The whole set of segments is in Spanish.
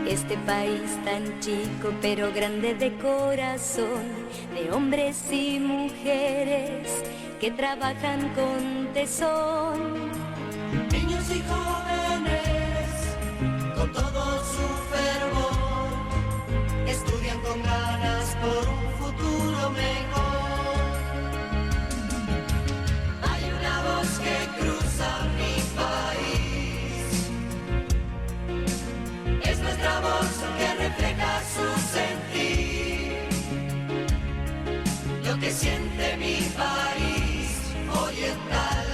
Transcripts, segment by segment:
Este país tan chico pero grande de corazón, de hombres y mujeres que trabajan con tesón. Niños y jóvenes, con todo su fervor, estudian con ganas por un futuro mejor. Hay una voz que cruza mi país, es nuestra voz que refleja su sentir, lo que siente mi país oriental.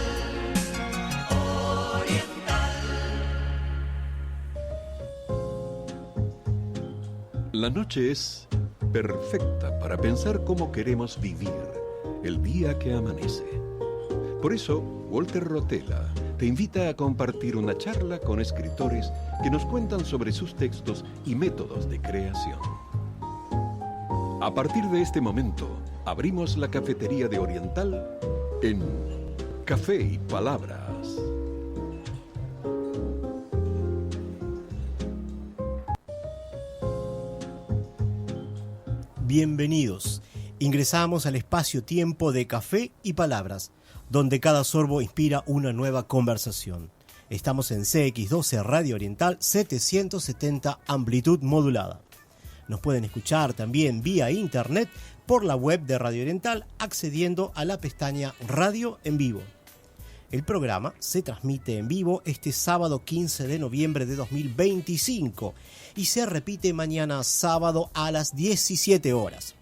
La noche es perfecta para pensar cómo queremos vivir el día que amanece. Por eso, Walter Rotella te invita a compartir una charla con escritores que nos cuentan sobre sus textos y métodos de creación. A partir de este momento, abrimos la cafetería de Oriental en Café y Palabras. Bienvenidos. Ingresamos al espacio-tiempo de Café y Palabras, donde cada sorbo inspira una nueva conversación. Estamos en CX12 Radio Oriental 770 amplitud modulada. Nos pueden escuchar también vía internet por la web de Radio Oriental accediendo a la pestaña Radio en Vivo. El programa se transmite en vivo este sábado 15 de noviembre de 2025 y se repite mañana sábado a las 17 horas.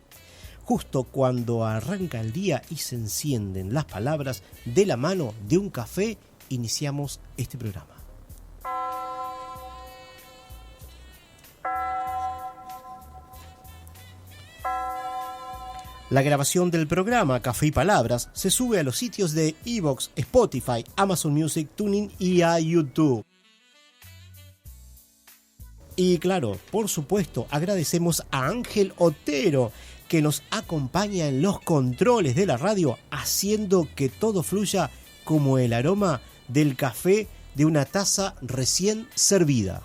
Justo cuando arranca el día y se encienden las palabras de la mano de un café, iniciamos este programa. La grabación del programa Café y Palabras se sube a los sitios de iVoox, Spotify, Amazon Music, TuneIn y a YouTube. Y claro, por supuesto, agradecemos a Ángel Otero, que nos acompaña en los controles de la radio, haciendo que todo fluya como el aroma del café de una taza recién servida.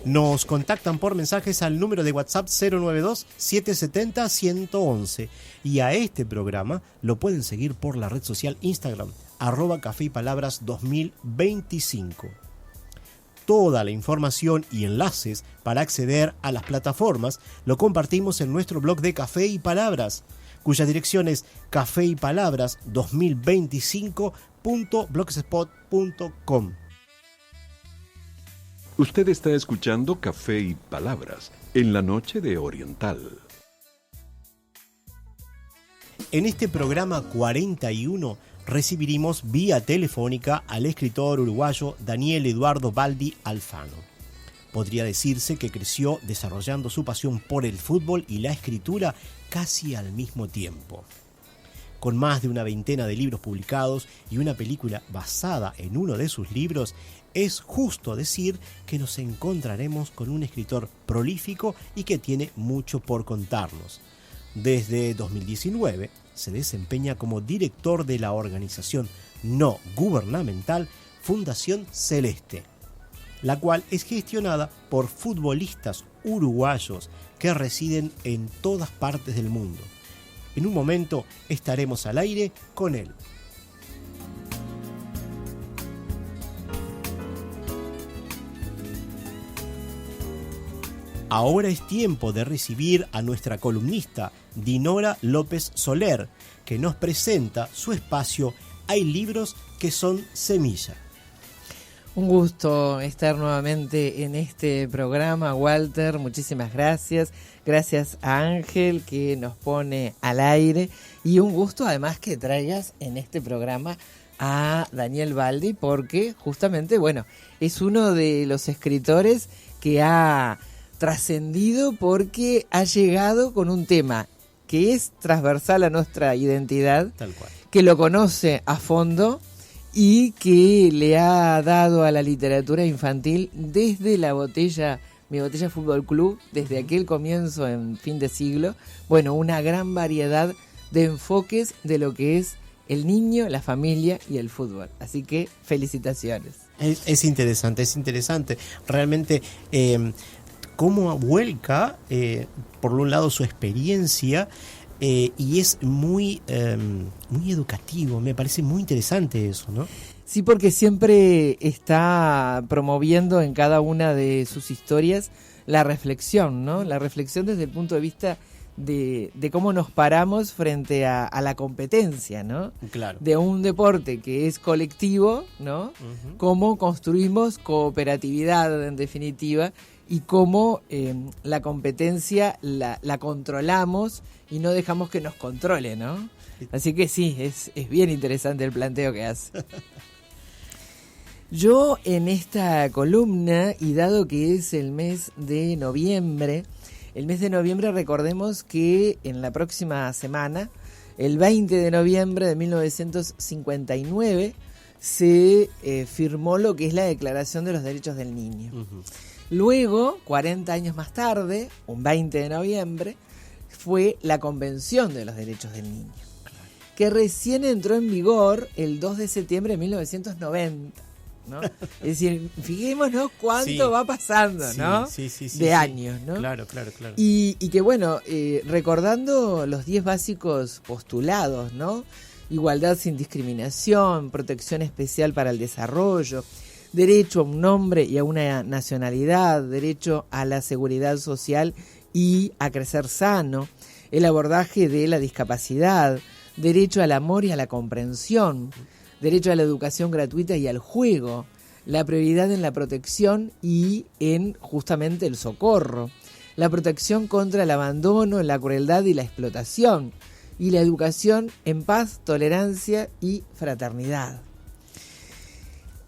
Nos contactan por mensajes al número de WhatsApp 092-770-111 y a este programa lo pueden seguir por la red social Instagram, @Café y Palabras 2025. Toda la información y enlaces para acceder a las plataformas lo compartimos en nuestro blog de Café y Palabras, cuya dirección es cafeypalabras2025.blogspot.com. Usted está escuchando Café y Palabras en la noche de Oriental. En este programa 41 recibiremos vía telefónica al escritor uruguayo Daniel Eduardo Baldi Alfano. Podría decirse que creció desarrollando su pasión por el fútbol y la escritura casi al mismo tiempo. Con más de una veintena de libros publicados y una película basada en uno de sus libros, es justo decir que nos encontraremos con un escritor prolífico y que tiene mucho por contarnos. Desde 2019 se desempeña como director de la organización no gubernamental Fundación Celeste, la cual es gestionada por futbolistas uruguayos que residen en todas partes del mundo. En un momento estaremos al aire con él. Ahora es tiempo de recibir a nuestra columnista Dinora López Soler, que nos presenta su espacio Hay libros que son semilla. Un gusto estar nuevamente en este programa, Walter. Muchísimas gracias. Gracias a Ángel que nos pone al aire. Y un gusto además que traigas en este programa a Daniel Baldi, porque justamente, bueno, es uno de los escritores que ha trascendido porque ha llegado con un tema que es transversal a nuestra identidad, Tal cual. que lo conoce a fondo y que le ha dado a la literatura infantil desde la botella, Mi Botella Fútbol Club, desde aquel comienzo en fin de siglo, bueno, una gran variedad de enfoques de lo que es el niño, la familia y el fútbol. Así que felicitaciones. Es interesante, es interesante. Realmente, cómo vuelca, por un lado, su experiencia, y es muy educativo. Me parece muy interesante eso, ¿no? Sí, porque siempre está promoviendo en cada una de sus historias la reflexión, ¿no? La reflexión desde el punto de vista de cómo nos paramos frente a la competencia, ¿no? Claro. De un deporte que es colectivo, ¿no? Uh-huh. Cómo construimos cooperatividad, en definitiva, y cómo la competencia la controlamos y no dejamos que nos controle, ¿no? Así que sí, es bien interesante el planteo que hace. Yo en esta columna, y dado que es el mes de noviembre, recordemos que en la próxima semana, el 20 de noviembre de 1959, se firmó lo que es la Declaración de los Derechos del Niño. Uh-huh. Luego, 40 años más tarde, un 20 de noviembre, fue la Convención de los Derechos del Niño, que recién entró en vigor el 2 de septiembre de 1990. ¿No? Es decir, fijémonos cuánto va pasando, ¿no? Sí, de años, ¿no? Claro. Y que bueno, recordando los 10 básicos postulados, ¿no? Igualdad sin discriminación, protección especial para el desarrollo, derecho a un nombre y a una nacionalidad, derecho a la seguridad social y a crecer sano, el abordaje de la discapacidad, derecho al amor y a la comprensión, derecho a la educación gratuita y al juego, la prioridad en la protección y en justamente el socorro, la protección contra el abandono, la crueldad y la explotación, y la educación en paz, tolerancia y fraternidad.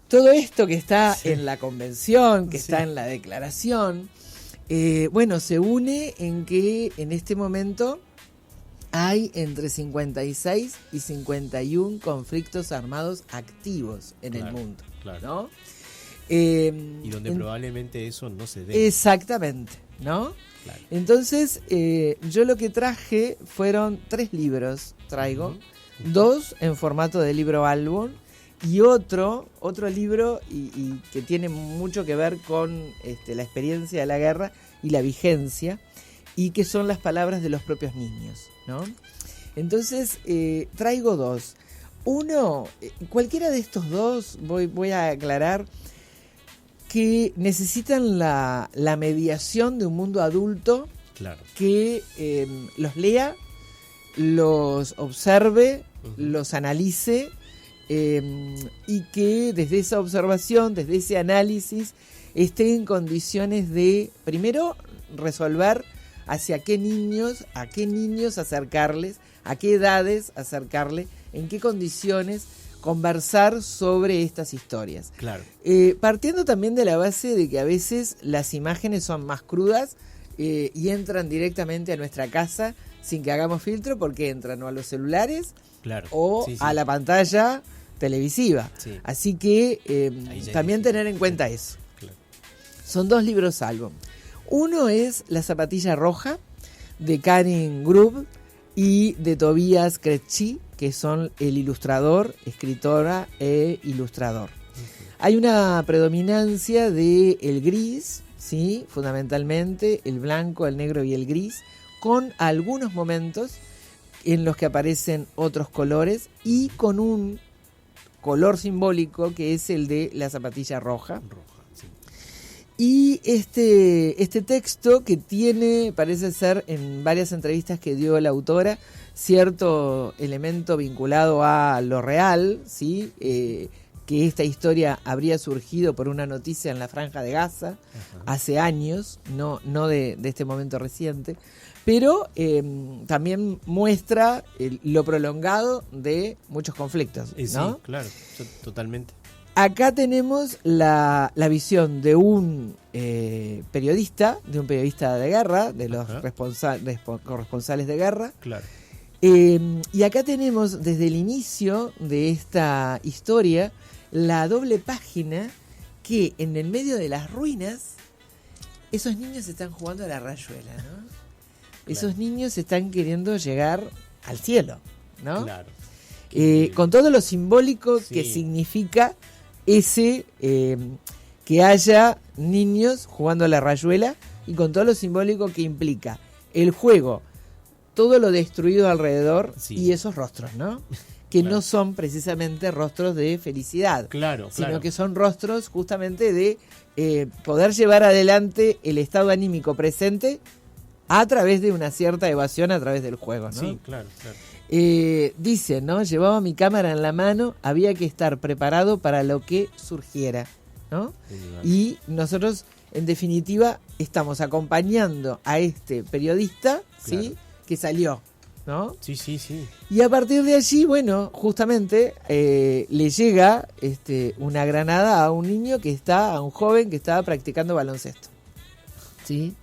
Todo esto que está en la convención, que está en la declaración, se une en que en este momento hay entre 56 y 51 conflictos armados activos en el mundo, ¿no? Y donde probablemente eso no se dé. Exactamente, ¿no? Claro. Entonces, yo lo que traje fueron 3 libros, traigo, 2 en formato de libro álbum y otro libro y que tiene mucho que ver con la experiencia de la guerra y la vigencia, y que son las palabras de los propios niños, ¿no? Entonces, traigo 2. Uno, cualquiera de estos 2, voy a aclarar que necesitan la mediación de un mundo adulto, claro, que los lea, los observe, los analice, y que desde esa observación, desde ese análisis, esté en condiciones de, primero, resolver hacia qué niños acercarles, a qué edades acercarle, en qué condiciones conversar sobre estas historias. Claro. Partiendo también de la base de que a veces las imágenes son más crudas y entran directamente a nuestra casa sin que hagamos filtro, porque entran o a los celulares, claro, o a la pantalla televisiva. Sí. Así que también tener en cuenta eso. Claro. Son 2 libros álbum. Uno es La Zapatilla Roja, de Karin Grub y de Tobias Krejci, que son el ilustrador, escritora e ilustrador. Hay una predominancia de el gris, ¿sí? Fundamentalmente el blanco, el negro y el gris, con algunos momentos en los que aparecen otros colores y con un color simbólico que es el de la zapatilla roja. Y este texto, que tiene, parece ser en varias entrevistas que dio la autora, cierto elemento vinculado a lo real, ¿sí? Que esta historia habría surgido por una noticia en la Franja de Gaza, hace años, no de este momento reciente, pero también muestra lo prolongado de muchos conflictos, ¿no? Sí, claro, totalmente. Acá tenemos la visión de un periodista de guerra, de los corresponsales de guerra, claro, Y acá tenemos desde el inicio de esta historia la doble página que en el medio de las ruinas esos niños están jugando a la rayuela, ¿no? Esos niños están queriendo llegar al cielo, ¿no? Claro. Con todo lo simbólico que significa ese que haya niños jugando a la rayuela y con todo lo simbólico que implica el juego, todo lo destruido alrededor y esos rostros, ¿no? Que no son precisamente rostros de felicidad, sino que son rostros justamente de poder llevar adelante el estado anímico presente a través de una cierta evasión a través del juego, ¿no? Sí, claro. Dice, ¿no? Llevaba mi cámara en la mano, había que estar preparado para lo que surgiera, ¿no? Y nosotros, en definitiva, estamos acompañando a este periodista, ¿sí? Que salió, ¿no? Sí. Y a partir de allí, bueno, justamente le llega una granada a un niño a un joven que estaba practicando baloncesto, ¿sí?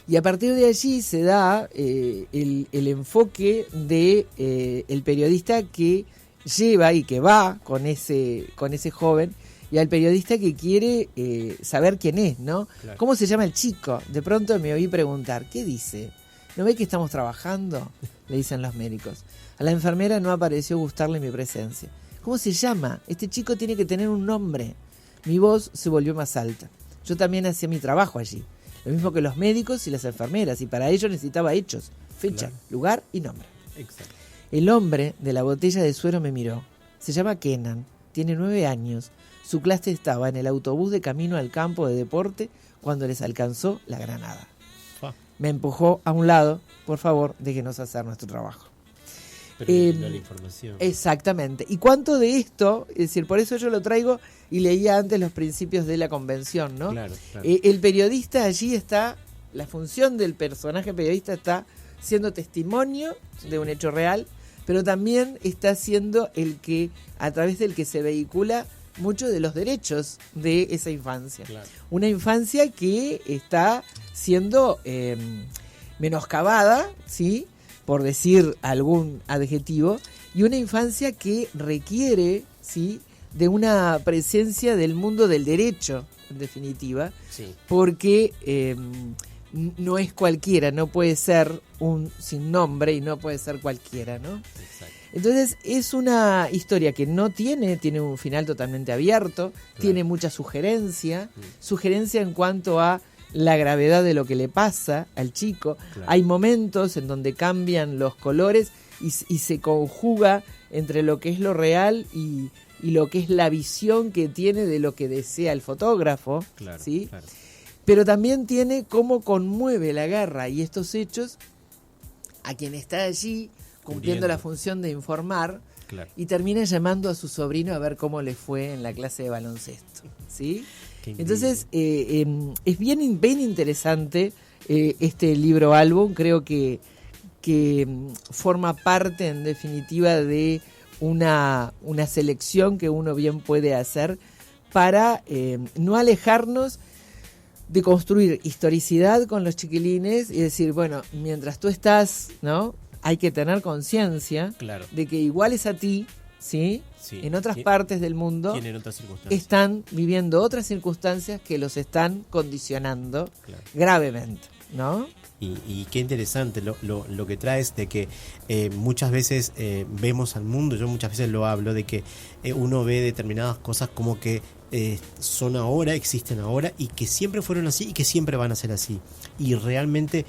Y a partir de allí se da el enfoque de el periodista que lleva y que va con ese joven, y al periodista que quiere saber quién es, ¿no? Claro. ¿Cómo se llama el chico? De pronto me oí preguntar, ¿qué dice? ¿No ve que estamos trabajando? Le dicen los médicos. A la enfermera no pareció gustarle mi presencia. ¿Cómo se llama? Este chico tiene que tener un nombre. Mi voz se volvió más alta. Yo también hacía mi trabajo allí. Lo mismo que los médicos y las enfermeras. Y para ello necesitaba hechos, fecha, lugar y nombre. Exacto. El hombre de la botella de suero me miró. Se llama Kenan. Tiene 9 años. Su clase estaba en el autobús de camino al campo de deporte cuando les alcanzó la granada. Me empujó a un lado. Por favor, déjenos hacer nuestro trabajo. Pero la información. Exactamente. ¿Y cuánto de esto? Es decir, por eso yo lo traigo y leía antes los principios de la convención, ¿no? Claro. El periodista allí está, la función del personaje periodista está siendo testimonio de un hecho real, pero también está siendo el que, a través del que se vehicula muchos de los derechos de esa infancia. Claro. Una infancia que está siendo menoscabada, ¿sí? Por decir algún adjetivo, y una infancia que requiere, ¿sí? De una presencia del mundo del derecho, en definitiva, porque no es cualquiera, no puede ser un sin nombre y no puede ser cualquiera, ¿no? Exacto. Entonces es una historia que no tiene un final totalmente abierto, tiene mucha sugerencia en cuanto a la gravedad de lo que le pasa al chico. Hay momentos en donde cambian los colores y se conjuga entre lo que es lo real y lo que es la visión que tiene de lo que desea el fotógrafo, ¿sí? Pero también tiene cómo conmueve la guerra y estos hechos a quien está allí cumpliendo la función de informar, y termina llamando a su sobrino a ver cómo le fue en la clase de baloncesto, ¿sí? Entonces es bien interesante este libro álbum. Creo que forma parte en definitiva de una selección que uno bien puede hacer para no alejarnos de construir historicidad con los chiquilines y decir, bueno, mientras tú estás, ¿no? Hay que tener conciencia de que iguales a ti, ¿sí? En otras partes del mundo están viviendo otras circunstancias que los están condicionando gravemente, ¿no? Y qué interesante lo que traes de que muchas veces vemos al mundo, yo muchas veces lo hablo, de que uno ve determinadas cosas como que son ahora, existen ahora y que siempre fueron así y que siempre van a ser así. Y realmente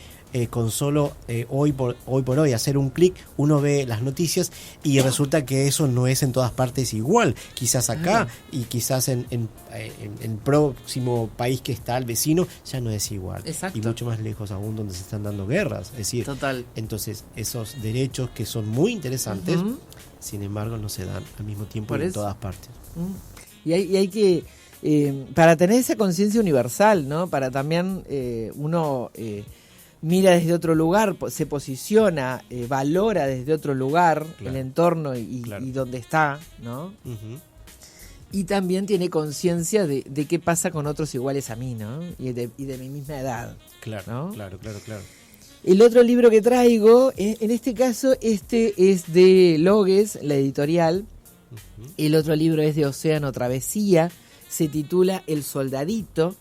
con solo hoy por hoy hacer un clic, uno ve las noticias y resulta que eso no es en todas partes igual. Quizás acá y quizás en el próximo país que está al vecino ya no es igual. Exacto. Y mucho más lejos aún donde se están dando guerras. Es decir, entonces esos derechos que son muy interesantes, sin embargo no se dan al mismo tiempo en todas partes. Y hay que, para tener esa conciencia universal, ¿no? Para también uno mira desde otro lugar, se posiciona, valora desde otro lugar el entorno y donde está, ¿no? Y también tiene conciencia de qué pasa con otros iguales a mí, ¿no? Y de mi misma edad. Claro, ¿no? Claro. El otro libro que traigo, en este caso, este es de Logues, la editorial. El otro libro es de Océano Travesía, se titula El Soldadito,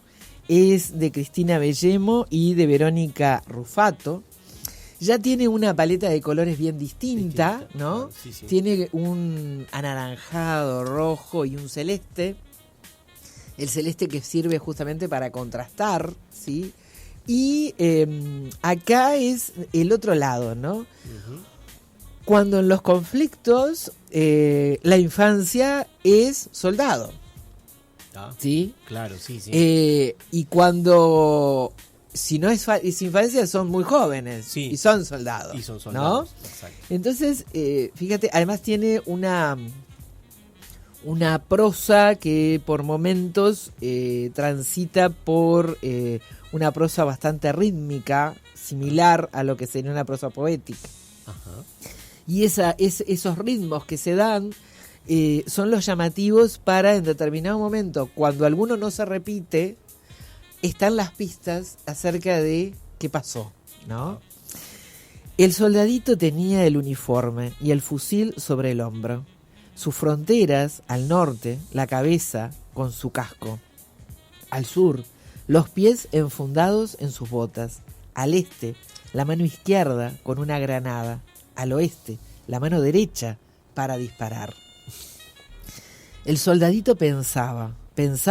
es de Cristina Bellemo y de Verónica Rufato. Ya tiene una paleta de colores bien distinta, ¿no? Claro, sí. Tiene un anaranjado, rojo y un celeste. El celeste que sirve justamente para contrastar, ¿sí? Y acá es el otro lado, ¿no? Cuando en los conflictos la infancia es soldado, ¿sí? Claro, sí. Y cuando, si no es infancia, son muy jóvenes y son soldados. Y son soldados, ¿no? exacto. Entonces, fíjate, además tiene una prosa que por momentos transita por una prosa bastante rítmica, similar a lo que sería una prosa poética. Ajá. Y esos ritmos que se dan son los llamativos para, en determinado momento, cuando alguno no se repite, están las pistas acerca de qué pasó, ¿no? El soldadito tenía el uniforme y el fusil sobre el hombro. Sus fronteras, al norte, la cabeza con su casco. Al sur, los pies enfundados en sus botas. Al este, la mano izquierda con una granada. Al oeste, la mano derecha para disparar. El soldadito pensaba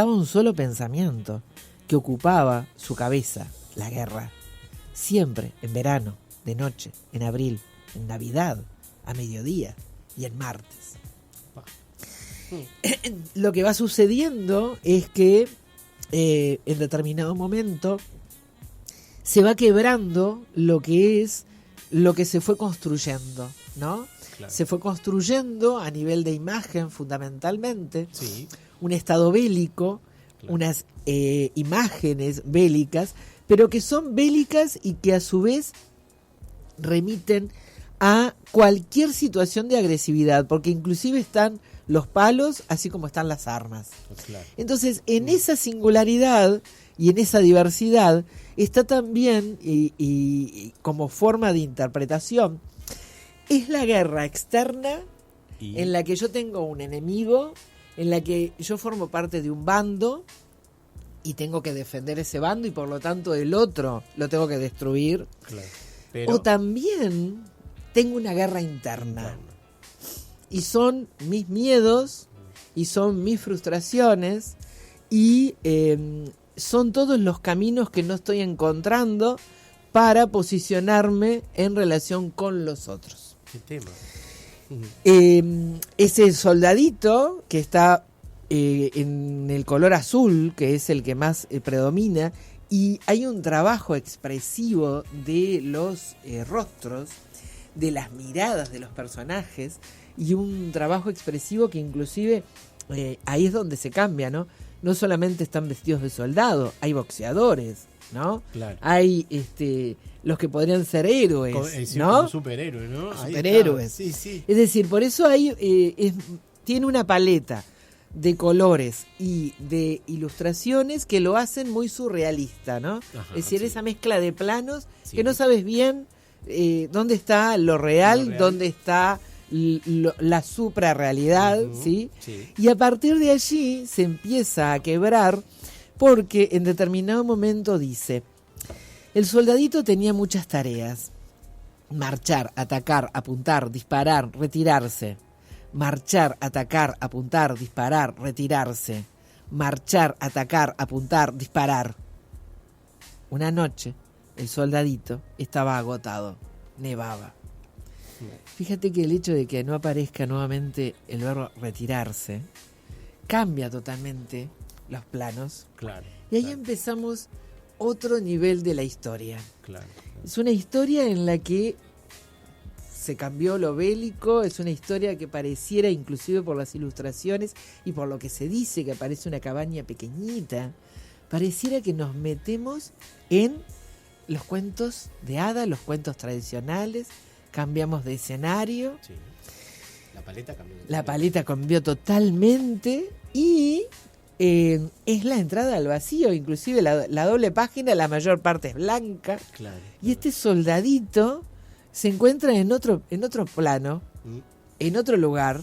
un solo pensamiento que ocupaba su cabeza, la guerra. Siempre en verano, de noche, en abril, en Navidad, a mediodía y en martes. Lo que va sucediendo es que en determinado momento se va quebrando lo que se fue construyendo, ¿no? Claro. Se fue construyendo a nivel de imagen fundamentalmente, un estado bélico, claro, unas imágenes bélicas, pero que son bélicas y que a su vez remiten a cualquier situación de agresividad, porque inclusive están los palos, así como están las armas. Claro. Entonces, en esa singularidad y en esa diversidad está también, y como forma de interpretación, es la guerra externa en la que yo tengo un enemigo, en la que yo formo parte de un bando y tengo que defender ese bando y por lo tanto el otro lo tengo que destruir. Claro. Pero... O también tengo una guerra interna. Y son mis miedos, y son mis frustraciones, y son todos los caminos que no estoy encontrando para posicionarme en relación con los otros. ¿Qué tema? Ese soldadito que está en el color azul, que es el que más predomina, y hay un trabajo expresivo de los rostros, de las miradas de los personajes, y un trabajo expresivo que inclusive ahí es donde se cambia, ¿no? No solamente están vestidos de soldado, hay boxeadores, ¿no? Claro. Hay los que podrían ser héroes, ¿no? Superhéroes, ¿no? Superhéroes. Sí. Es decir, por eso tiene una paleta de colores y de ilustraciones que lo hacen muy surrealista, ¿no? Ajá, es decir, esa mezcla de planos que no sabes bien dónde está lo real, dónde está la suprarrealidad, ¿sí? Y a partir de allí se empieza a quebrar porque en determinado momento dice: el soldadito tenía muchas tareas: marchar, atacar, apuntar, disparar, retirarse. Marchar, atacar, apuntar, disparar, retirarse. Marchar, atacar, apuntar, disparar. Una noche el soldadito estaba agotado, nevaba. Fíjate que el hecho de que no aparezca nuevamente el verbo retirarse cambia totalmente los planos. Claro. Y ahí empezamos otro nivel de la historia. Claro. Es una historia en la que se cambió lo bélico, es una historia que pareciera, inclusive por las ilustraciones y por lo que se dice que parece una cabaña pequeñita, pareciera que nos metemos en los cuentos de hadas, los cuentos tradicionales. Cambiamos de escenario. Sí. La paleta cambió totalmente y es la entrada al vacío, inclusive la doble página, la mayor parte es blanca. Claro. Y este soldadito se encuentra en otro plano, en otro lugar,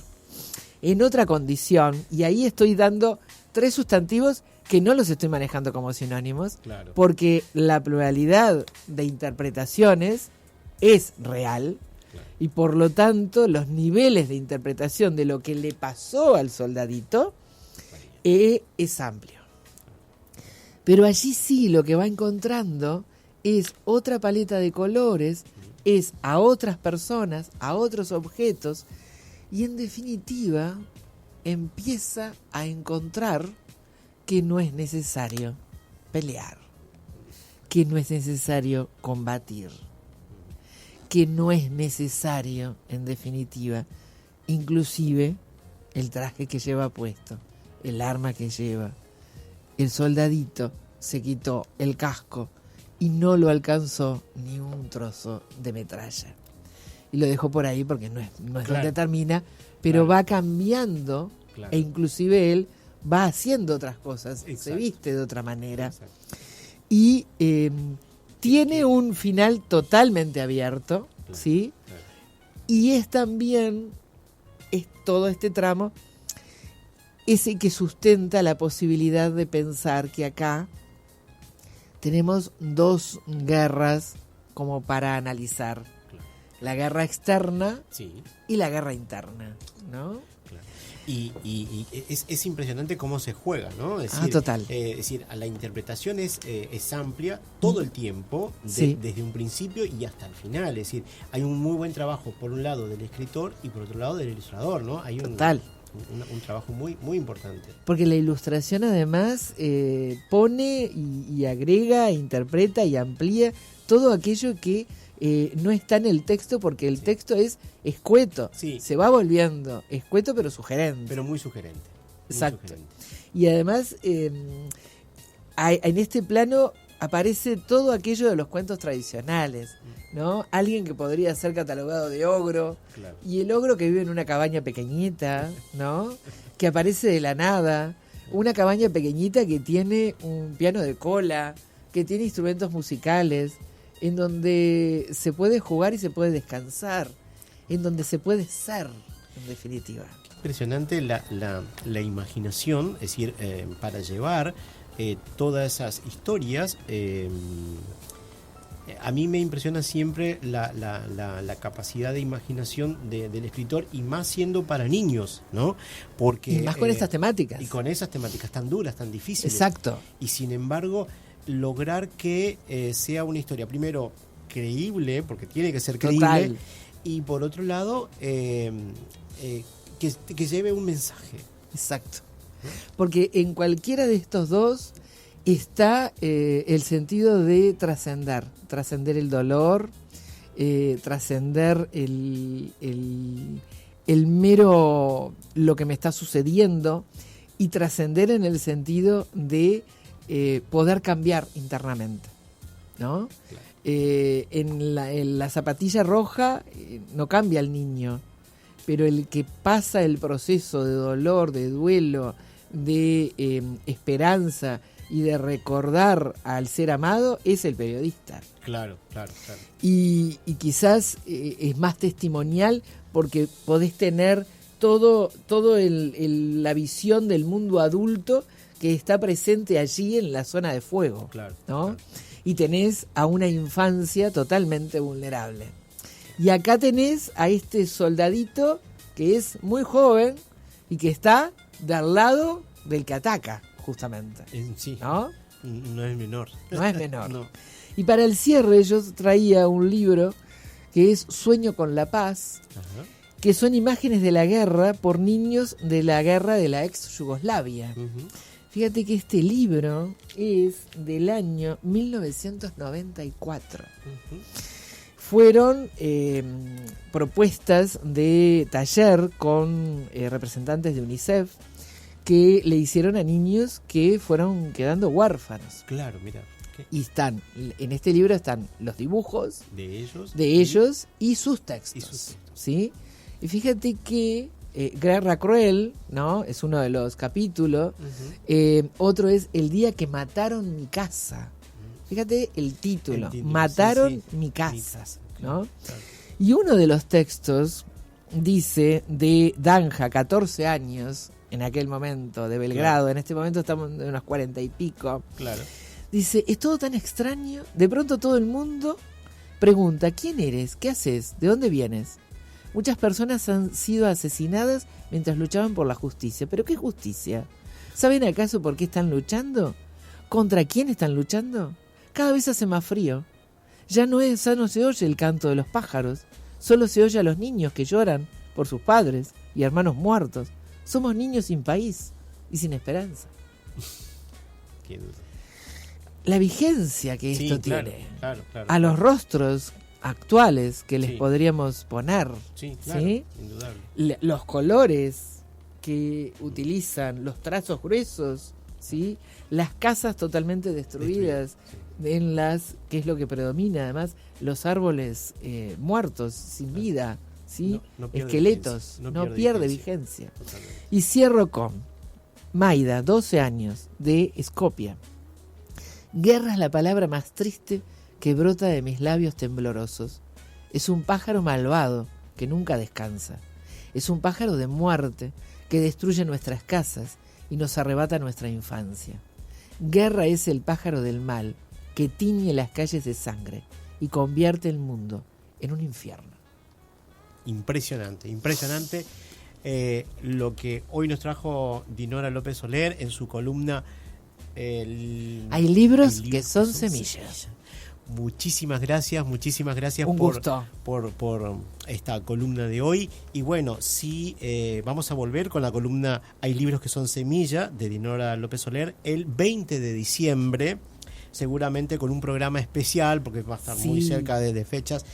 en otra condición, y ahí estoy dando 3 sustantivos que no los estoy manejando como sinónimos, Claro. porque la pluralidad de interpretaciones es real, y por lo tanto los niveles de interpretación de lo que le pasó al soldadito es amplio. Pero allí sí lo que va encontrando es otra paleta de colores, es a otras personas, a otros objetos, y en definitiva empieza a encontrar que no es necesario pelear, que no es necesario combatir, que no es necesario, en definitiva, inclusive el traje que lleva puesto, el arma que lleva. El soldadito se quitó el casco y no lo alcanzó ni un trozo de metralla. Y lo dejó por ahí porque no es Claro. donde termina, pero Claro. va cambiando, Claro. e inclusive él va haciendo otras cosas, se Exacto. viste de otra manera. Exacto. Y tiene un final totalmente abierto, Claro, ¿sí? claro. Y es también, es todo este tramo, ese que sustenta la posibilidad de pensar que acá tenemos 2 guerras como para analizar. Claro. La guerra externa Sí. y la guerra interna, ¿no? Claro. Y es impresionante cómo se juega, ¿no? Es decir, Total. Es decir, la interpretación es amplia todo el tiempo, Sí. desde un principio y hasta el final. Es decir, hay un muy buen trabajo, por un lado, del escritor y por otro lado, del ilustrador, ¿no? Hay Total. un trabajo muy, muy importante. Porque la ilustración además pone y agrega, interpreta y amplía todo aquello que no está en el texto, porque el texto es escueto, Sí. se va volviendo escueto pero sugerente. Pero muy sugerente. Muy Exacto. sugerente. Y además en este plano aparece todo aquello de los cuentos tradicionales, ¿no? Alguien que podría ser catalogado de ogro, Claro. y el ogro que vive en una cabaña pequeñita, ¿no? Que aparece de la nada, una cabaña pequeñita que tiene un piano de cola, que tiene instrumentos musicales, en donde se puede jugar y se puede descansar, en donde se puede ser, en definitiva. Impresionante la imaginación, es decir, para llevar todas esas historias. A mí me impresiona siempre la capacidad de imaginación del escritor, y más siendo para niños, ¿no? Porque, Y más con estas temáticas. Y con esas temáticas tan duras, tan difíciles. Exacto. Y sin embargo, lograr que sea una historia, primero, creíble, porque tiene que ser creíble, Total. y por otro lado, que lleve un mensaje. Exacto. Porque en cualquiera de estos dos está el sentido de trascender el dolor, trascender el mero lo que me está sucediendo, y trascender en el sentido de poder cambiar internamente, ¿no? Claro. En la zapatilla roja no cambia el niño, pero el que pasa el proceso de dolor, de duelo, de esperanza y de recordar al ser amado es el periodista. Claro, claro, claro. Y quizás es más testimonial porque podés tener todo la visión del mundo adulto que está presente allí en la zona de fuego, Claro, ¿no? claro. Y tenés a una infancia totalmente vulnerable. Y acá tenés a este soldadito que es muy joven y que está del lado del que ataca, justamente, Sí, ¿no? no es menor. No es menor. No. Y para el cierre yo traía un libro que es Sueño con la Paz, Ajá. que son imágenes de la guerra por niños de la guerra de la ex Yugoslavia. Ujú. Fíjate que este libro es del año 1994. Ujú. Fueron propuestas de taller con representantes de UNICEF que le hicieron a niños que fueron quedando huérfanos. Claro, mira. ¿qué? Y en este libro están los dibujos De ellos. de ellos y sus textos. Y sus textos. ¿Sí? Y fíjate que Guerra Cruel, ¿no? Es uno de los capítulos. Otro es El día que mataron mi casa. Fíjate el título, Mataron mi casa, ¿no? Claro. Y uno de los textos dice de Danja, 14 años, en aquel momento, de Belgrado, Claro. en este momento estamos de unos 40 y pico. Claro. Dice, es todo tan extraño, de pronto todo el mundo pregunta, ¿quién eres? ¿Qué haces? ¿De dónde vienes? Muchas personas han sido asesinadas mientras luchaban por la justicia. ¿Pero qué justicia? ¿Saben acaso por qué están luchando? ¿Contra quién están luchando? Cada vez hace más frío. Ya no se oye el canto de los pájaros. Solo se oye a los niños que lloran por sus padres y hermanos muertos. Somos niños sin país y sin esperanza. Qué duda. La vigencia que Sí, esto claro, tiene claro. a los rostros actuales que les Sí. podríamos poner, Sí, claro, ¿sí? indudable. Los colores que utilizan, los trazos gruesos, ¿sí? Las casas totalmente destruidas, en las, que es lo que predomina, además, los árboles muertos, sin vida, ¿sí? No pierde Esqueletos, vigencia, no pierde vigencia. Totalmente. Y cierro con Maida, 12 años, de Skopje. Guerra es la palabra más triste que brota de mis labios temblorosos. Es un pájaro malvado que nunca descansa. Es un pájaro de muerte que destruye nuestras casas y nos arrebata nuestra infancia. Guerra es el pájaro del mal que tiñe las calles de sangre y convierte el mundo en un infierno. Impresionante, impresionante lo que hoy nos trajo Dinora López Soler en su columna. Hay libros que son semillas. Muchísimas gracias Un gusto. por esta columna de hoy. Y bueno, sí, vamos a volver con la columna Hay libros que son semilla de Dinora López Soler el 20 de diciembre, seguramente con un programa especial porque va a estar muy cerca de fechas.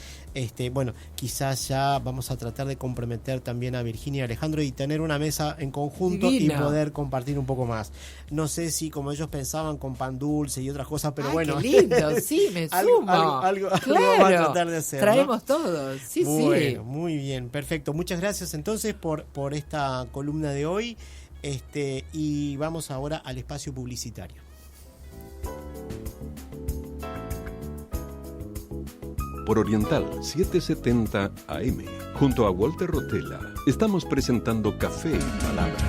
Bueno, quizás ya vamos a tratar de comprometer también a Virginia y Alejandro y tener una mesa en conjunto Divino. y poder compartir un poco más. No sé si como ellos pensaban con pan dulce y otras cosas, pero Ay, bueno. qué lindo, sí, me sumo. Algo Claro, vamos a tratar de hacer, ¿no? traemos todos, sí, Bueno, sí. muy bien, perfecto. Muchas gracias entonces por esta columna de hoy. Y vamos ahora al espacio publicitario. Por Oriental 770 AM, junto a Walter Rotella, estamos presentando Café y Palabras.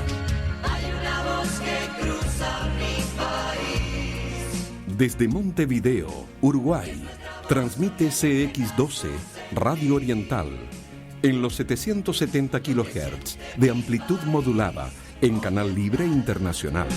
Hay una voz que cruza mi país. Desde Montevideo, Uruguay, transmite CX12 Radio Oriental en los 770 kHz de amplitud modulada en Canal Libre Internacional.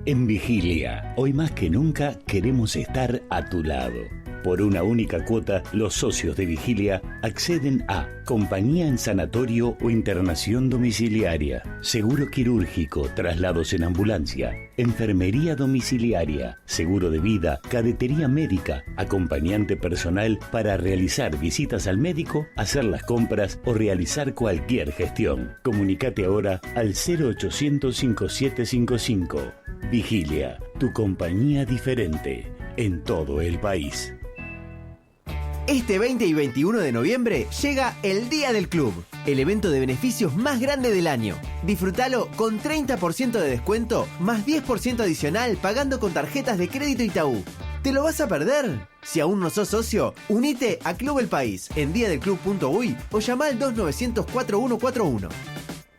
En Vigilia, hoy más que nunca queremos estar a tu lado. Por una única cuota, los socios de Vigilia acceden a compañía en sanatorio o internación domiciliaria, seguro quirúrgico, traslados en ambulancia, enfermería domiciliaria, seguro de vida, cadetería médica, acompañante personal para realizar visitas al médico, hacer las compras o realizar cualquier gestión. Comunicate ahora al 0800 5755. Vigilia, tu compañía diferente en todo el país. Este 20 y 21 de noviembre llega el Día del Club, el evento de beneficios más grande del año. Disfrútalo con 30% de descuento más 10% adicional pagando con tarjetas de crédito Itaú. ¿Te lo vas a perder? Si aún no sos socio, unite a Club El País en diadelclub.uy o llama al 2900-4141.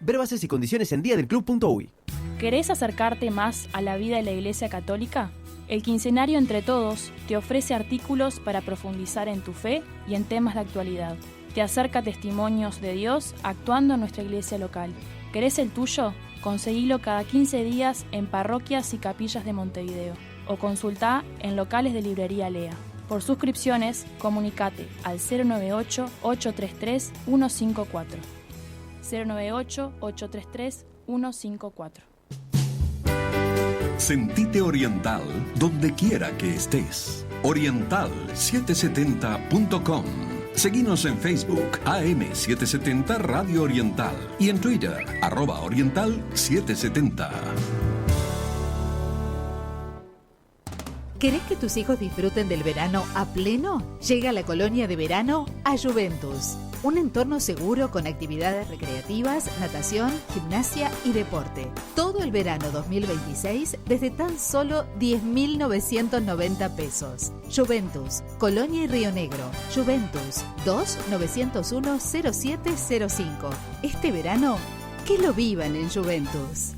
Ver bases y condiciones en diadelclub.uy. ¿Querés acercarte más a la vida de la Iglesia Católica? El Quincenario Entre Todos te ofrece artículos para profundizar en tu fe y en temas de actualidad. Te acerca testimonios de Dios actuando en nuestra iglesia local. ¿Querés el tuyo? Conseguilo cada 15 días en parroquias y capillas de Montevideo o consultá en locales de librería Lea. Por suscripciones, comunicate al 098-833-154. 098-833-154. Sentite oriental donde quiera que estés. Oriental770.com. Seguinos en Facebook, AM770 Radio Oriental. Y en Twitter, @Oriental770. ¿Querés que tus hijos disfruten del verano a pleno? Llega la colonia de verano a Juventus. Un entorno seguro con actividades recreativas, natación, gimnasia y deporte. Todo el verano 2026 desde tan solo 10.990 pesos. Juventus, Colonia y Río Negro. Juventus 2-901-0705. Este verano, que lo vivan en Juventus.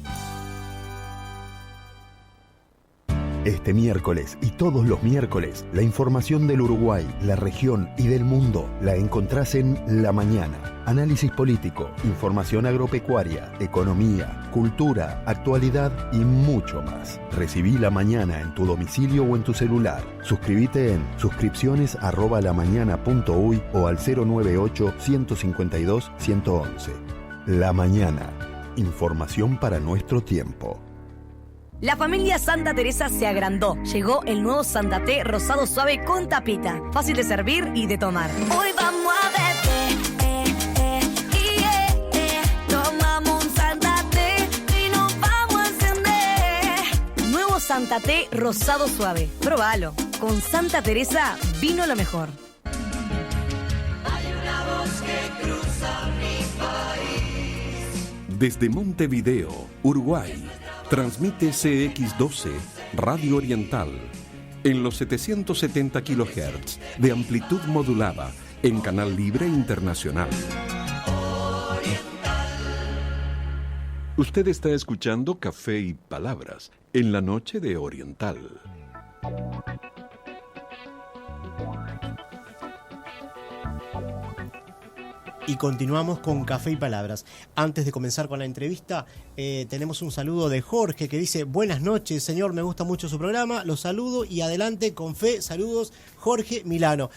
Este miércoles y todos los miércoles, la información del Uruguay, la región y del mundo la encontrás en La Mañana. Análisis político, información agropecuaria, economía, cultura, actualidad y mucho más. Recibí La Mañana en tu domicilio o en tu celular. Suscríbete en suscripciones@lamañana.uy o al 098-152-111. La Mañana. Información para nuestro tiempo. La familia Santa Teresa se agrandó. Llegó el nuevo Santa Té rosado suave con tapita. Fácil de servir y de tomar. Hoy vamos a beber, tomamos un Santa Té y nos vamos a encender. Nuevo Santa Té rosado suave. Probalo. Con Santa Teresa vino lo mejor. Hay una voz que cruza mi país. Desde Montevideo, Uruguay, transmite CX12 Radio Oriental en los 770 kHz de amplitud modulada en Canal Libre Internacional. Usted está escuchando Café y Palabras en la noche de Oriental. Y continuamos con Café y Palabras. Antes de comenzar con la entrevista, tenemos un saludo de Jorge que dice: buenas noches, señor, me gusta mucho su programa, los saludo y adelante con fe. Saludos, Jorge Milano.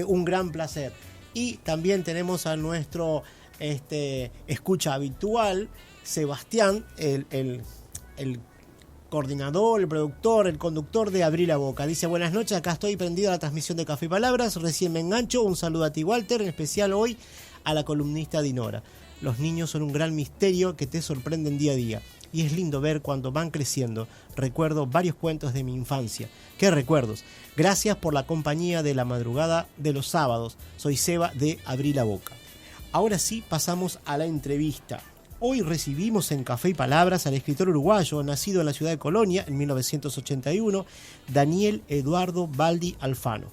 Un gran placer. Y también tenemos a nuestro escucha habitual, Sebastián, el coordinador, el productor, el conductor de Abrí la Boca. Dice: buenas noches, acá estoy prendido a la transmisión de Café y Palabras, recién me engancho. Un saludo a ti, Walter, en especial hoy a la columnista Dinora. Los niños son un gran misterio que te sorprenden día a día. Y es lindo ver cuando van creciendo. Recuerdo varios cuentos de mi infancia. ¿Qué recuerdos? Gracias por la compañía de la madrugada de los sábados. Soy Seba de Abrí la Boca. Ahora sí, pasamos a la entrevista. Hoy recibimos en Café y Palabras al escritor uruguayo, nacido en la ciudad de Colonia en 1981, Daniel Eduardo Baldi Alfano.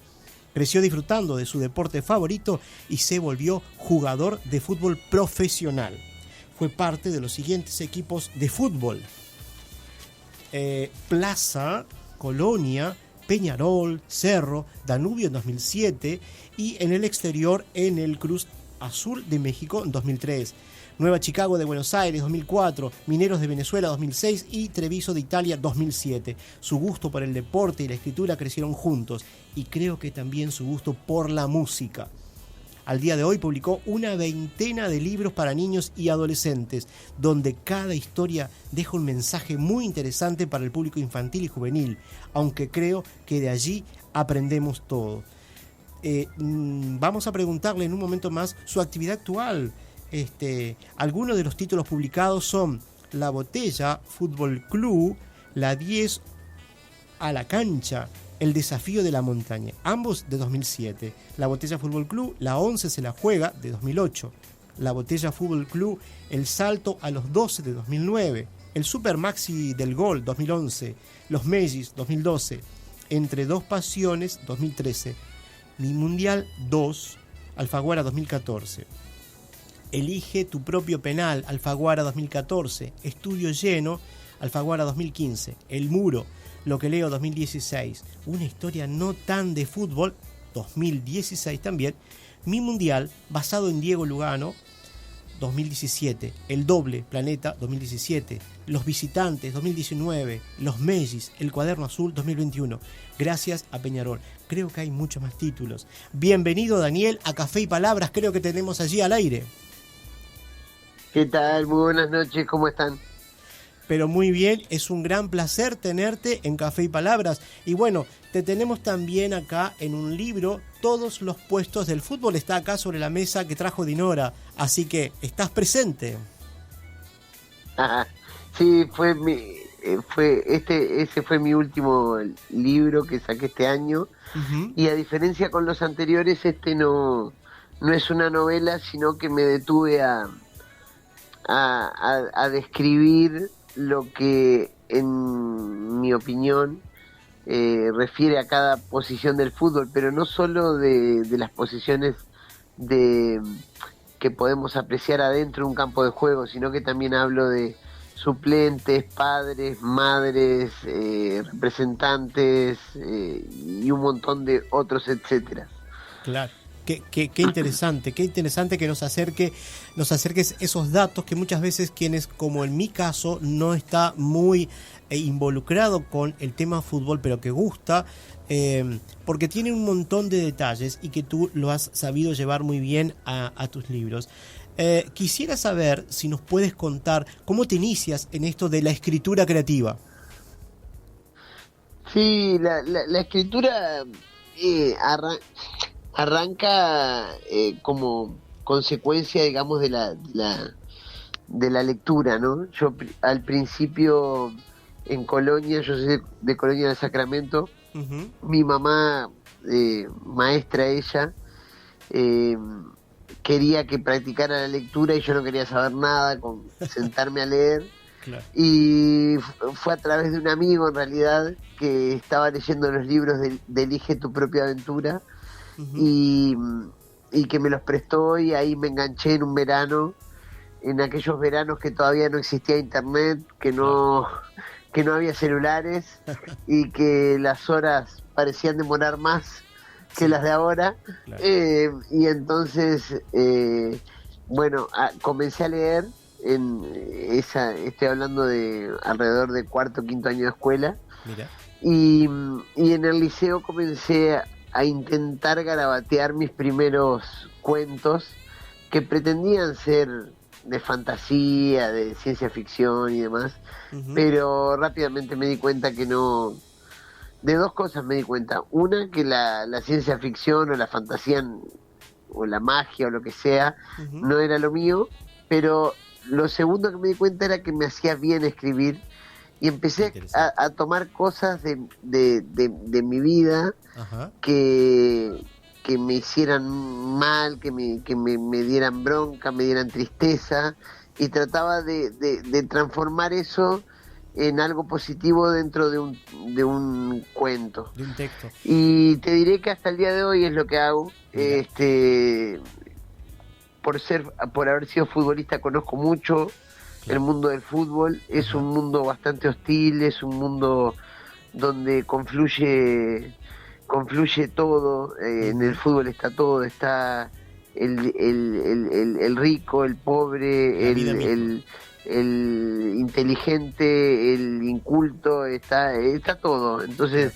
Creció disfrutando de su deporte favorito y se volvió jugador de fútbol profesional. Fue parte de los siguientes equipos de fútbol: Plaza, Colonia, Peñarol, Cerro, Danubio en 2007 y en el exterior en el Cruz Azul de México en 2003. Nueva Chicago de Buenos Aires 2004, Mineros de Venezuela 2006 y Treviso de Italia 2007. Su gusto por el deporte y la escritura crecieron juntos y creo que también su gusto por la música. Al día de hoy publicó una veintena de libros para niños y adolescentes, donde cada historia deja un mensaje muy interesante para el público infantil y juvenil, aunque creo que de allí aprendemos todo. Vamos a preguntarle en un momento más su actividad actual. Algunos de los títulos publicados son La Botella Fútbol Club, La 10 a la Cancha, El Desafío de la Montaña, ambos de 2007. La Botella Fútbol Club, La 11 se la juega, de 2008. La Botella Fútbol Club, El Salto a los 12, de 2009. El Super Maxi del Gol, 2011. Los Mellis, 2012. Entre dos Pasiones, 2013. Mi Mundial 2, Alfaguara 2014. Elige tu propio penal, Alfaguara 2014. Estudio lleno, Alfaguara 2015. El Muro, Lo que leo 2016. Una historia no tan de fútbol, 2016 también. Mi Mundial, basado en Diego Lugano, 2017. El Doble, Planeta, 2017. Los Visitantes, 2019. Los Mellis, El Cuaderno Azul, 2021. Gracias a Peñarol. Creo que hay muchos más títulos. Bienvenido, Daniel, a Café y Palabras. Creo que tenemos allí al aire. ¿Qué tal? Muy buenas noches, ¿cómo están? Pero muy bien, es un gran placer tenerte en Café y Palabras. Y bueno, te tenemos también acá en un libro, Todos los puestos del fútbol. Está acá sobre la mesa que trajo Dinora, así que estás presente. Sí, fue ese fue mi último libro que saqué este año. Ujú. Y a diferencia con los anteriores, no es una novela, sino que me detuve a describir lo que, en mi opinión, refiere a cada posición del fútbol, pero no solo de las posiciones que podemos apreciar adentro de un campo de juego, sino que también hablo de suplentes, padres, madres, representantes y un montón de otros, etcétera. Claro. Qué interesante que nos acerques esos datos que muchas veces quienes, como en mi caso, no está muy involucrado con el tema fútbol, pero que gusta, porque tiene un montón de detalles y que tú lo has sabido llevar muy bien a tus libros. Quisiera saber si nos puedes contar cómo te inicias en esto de la escritura creativa. Sí, la escritura arranca como consecuencia, digamos, de la lectura, ¿no? Yo al principio en Colonia, yo soy de Colonia del Sacramento. Uh-huh. Mi mamá, maestra ella, quería que practicara la lectura y yo no quería saber nada con sentarme a leer. Claro. Y fue a través de un amigo, en realidad, que estaba leyendo los libros de Elige tu propia aventura. Uh-huh. Y que me los prestó, y ahí me enganché en un verano, en aquellos veranos que todavía no existía internet, que no había celulares y que las horas parecían demorar más que las de ahora. Claro. Y entonces comencé a leer estoy hablando de alrededor de 4º, 5º año de escuela. Mira. Y en el liceo comencé a intentar garabatear mis primeros cuentos, que pretendían ser de fantasía, de ciencia ficción y demás. Uh-huh. Pero rápidamente me di cuenta que no... De dos cosas me di cuenta. Una, que la ciencia ficción o la fantasía o la magia o lo que sea, uh-huh, no era lo mío. Pero lo segundo que me di cuenta era que me hacía bien escribir, y empecé a tomar cosas de mi vida, uh-huh, que me hicieran mal, que me dieran bronca, me dieran tristeza, y trataba de transformar eso en algo positivo dentro de un cuento, de un texto. Y te diré que hasta el día de hoy es lo que hago. Por haber sido futbolista, conozco mucho el mundo del fútbol. Es un mundo bastante hostil, es un mundo donde confluye todo. En el fútbol está todo, está el rico, el pobre, el inteligente, el inculto, está todo. Entonces,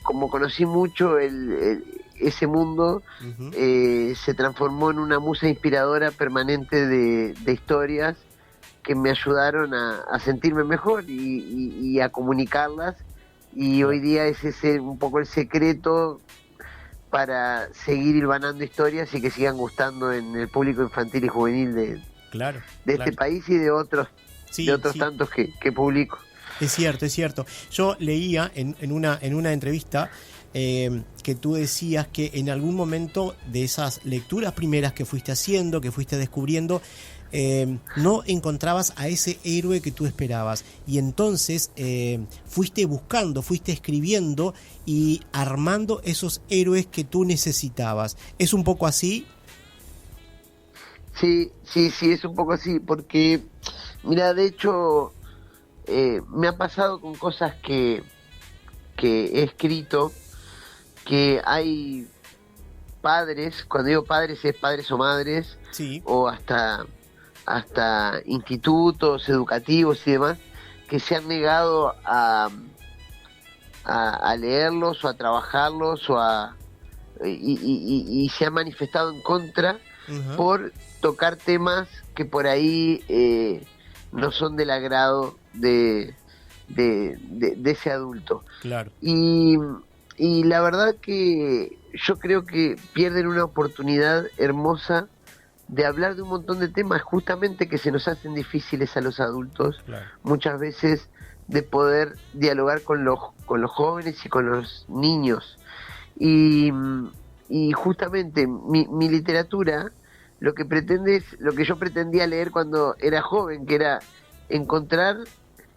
como conocí mucho ese mundo, uh-huh, se transformó en una musa inspiradora permanente de historias que me ayudaron a sentirme mejor y a comunicarlas. Y hoy día ese es un poco el secreto para seguir hilvanando historias y que sigan gustando en el público infantil y juvenil de este país y de otros tantos que publico. Es cierto. Yo leía en una entrevista que tú decías que en algún momento de esas lecturas primeras que fuiste haciendo, que fuiste descubriendo, no encontrabas a ese héroe que tú esperabas, y entonces fuiste buscando, fuiste escribiendo y armando esos héroes que tú necesitabas. ¿Es un poco así? Sí, es un poco así, porque mira, de hecho me ha pasado con cosas que he escrito, que hay padres, cuando digo padres es padres o madres, sí, o hasta institutos educativos y demás, que se han negado a leerlos o a trabajarlos y se han manifestado en contra, uh-huh, por tocar temas que por ahí no son del agrado de ese adulto. Claro. Y la verdad que yo creo que pierden una oportunidad hermosa de hablar de un montón de temas justamente que se nos hacen difíciles a los adultos, Claro. muchas veces de poder dialogar con los jóvenes y con los niños. Y justamente mi literatura lo que pretende es lo que yo pretendía leer cuando era joven, que era encontrar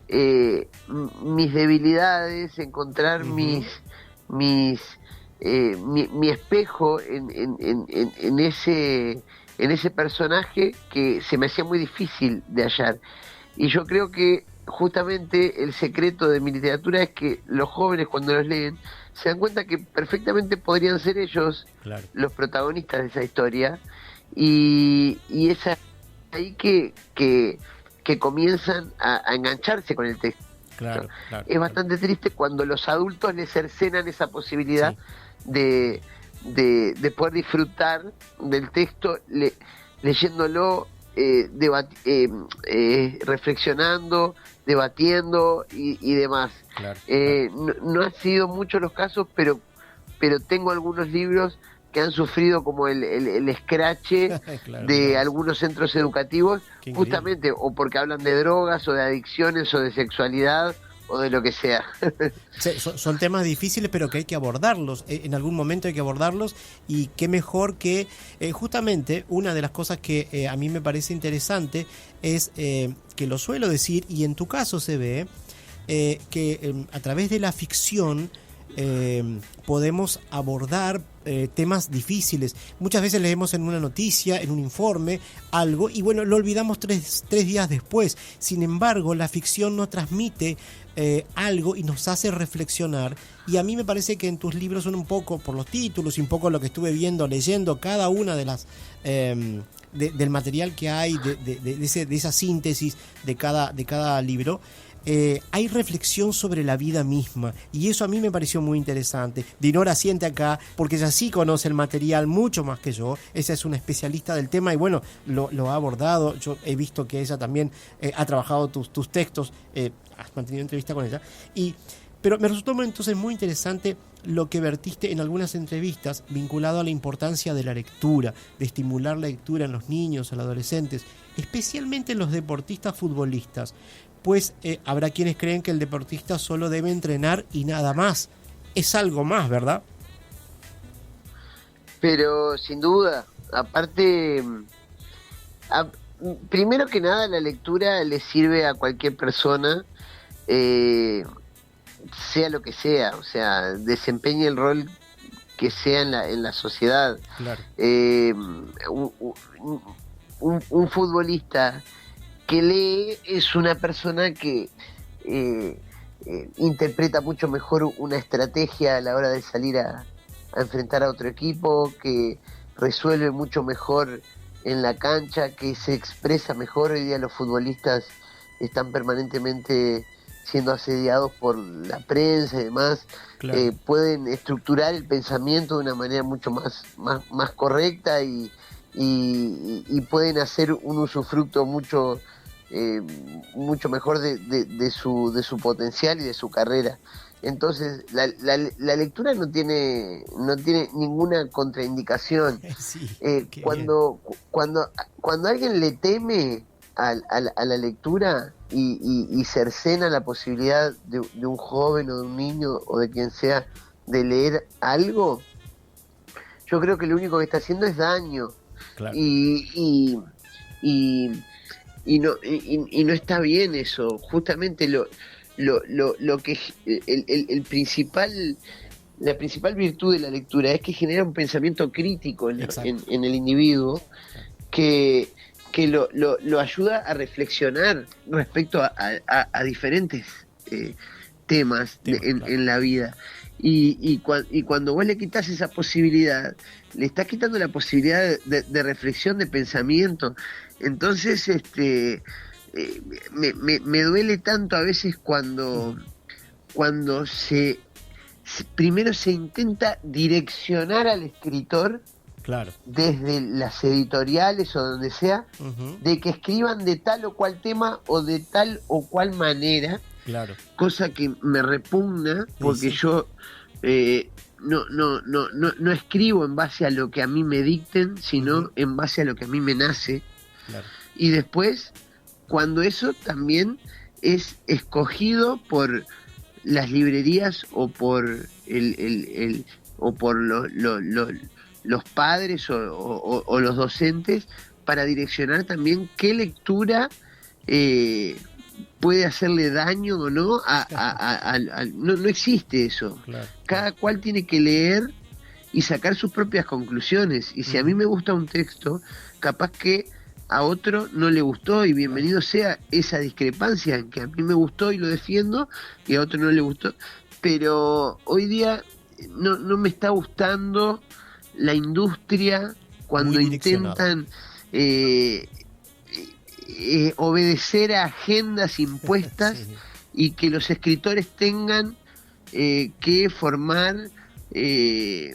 mis debilidades, encontrar mi espejo en ese personaje que se me hacía muy difícil de hallar. Y yo creo que justamente el secreto de mi literatura es que los jóvenes, cuando los leen, se dan cuenta que perfectamente podrían ser ellos los protagonistas de esa historia, y es ahí que comienzan a engancharse con el texto. Claro. Es bastante triste cuando los adultos les cercenan esa posibilidad de poder disfrutar del texto leyéndolo, reflexionando, debatiendo y demás. No han sido muchos los casos, pero tengo algunos libros que han sufrido como el escrache de algunos centros educativos, justamente o porque hablan de drogas o de adicciones o de sexualidad o de lo que sea. Son temas difíciles, pero que hay que abordarlos. En algún momento hay que abordarlos, y qué mejor que justamente una de las cosas que a mí me parece interesante es que lo suelo decir, y en tu caso se ve que a través de la ficción podemos abordar temas difíciles. Muchas veces leemos en una noticia, en un informe, algo, y bueno, lo olvidamos tres días después. Sin embargo, la ficción nos transmite algo y nos hace reflexionar, y a mí me parece que en tus libros son un poco, por los títulos y un poco lo que estuve viendo, leyendo cada una de las del material que hay, de esa síntesis de cada libro, hay reflexión sobre la vida misma, y eso a mí me pareció muy interesante. Dinora siente acá, porque ella sí conoce el material mucho más que yo. Ella es una especialista del tema y bueno, lo ha abordado. Yo he visto que ella también ha trabajado tus textos, has mantenido entrevista con ella, pero me resultó entonces muy interesante lo que vertiste en algunas entrevistas vinculado a la importancia de la lectura, de estimular la lectura en los niños, en los adolescentes, especialmente en los deportistas futbolistas. Pues habrá quienes creen que el deportista solo debe entrenar y nada más. Es algo más, ¿verdad? Pero sin duda, aparte, primero que nada, la lectura le sirve a cualquier persona, sea lo que sea, o sea, desempeñe el rol que sea en la sociedad. Claro. Un futbolista que lee es una persona que interpreta mucho mejor una estrategia a la hora de salir a enfrentar a otro equipo, que resuelve mucho mejor en la cancha, que se expresa mejor. Hoy día los futbolistas están permanentemente siendo asediados por la prensa y demás. Claro. Pueden estructurar el pensamiento de una manera mucho más correcta y pueden hacer un usufructo mucho mejor de su potencial y de su carrera. Entonces la lectura no tiene ninguna contraindicación. Cuando alguien le teme a la lectura y cercena la posibilidad de un joven o de un niño o de quien sea de leer algo, yo creo que lo único que está haciendo es daño. Claro. Y no está bien eso. Justamente lo que la principal virtud de la lectura es que genera un pensamiento crítico en el individuo que lo ayuda a reflexionar respecto a diferentes temas en la vida. Y cuando vos le quitas esa posibilidad, le estás quitando la posibilidad de reflexión, de pensamiento. Entonces me duele tanto a veces cuando primero se intenta direccionar al escritor, claro, desde las editoriales o donde sea, de que escriban de tal o cual tema o de tal o cual manera. Claro. Cosa que me repugna, porque yo no escribo en base a lo que a mí me dicten, sino en base a lo que a mí me nace. Claro. Y después, cuando eso también es escogido por las librerías o por o por los padres o los docentes, para direccionar también qué lectura puede hacerle daño o no no existe eso. Claro. Cada cual tiene que leer y sacar sus propias conclusiones, y si a mí me gusta un texto, capaz que a otro no le gustó, y bienvenido sea esa discrepancia, en que a mí me gustó y lo defiendo y a otro no le gustó. Pero hoy día no me está gustando la industria cuando intentan obedecer a agendas impuestas Sí. y que los escritores tengan que formar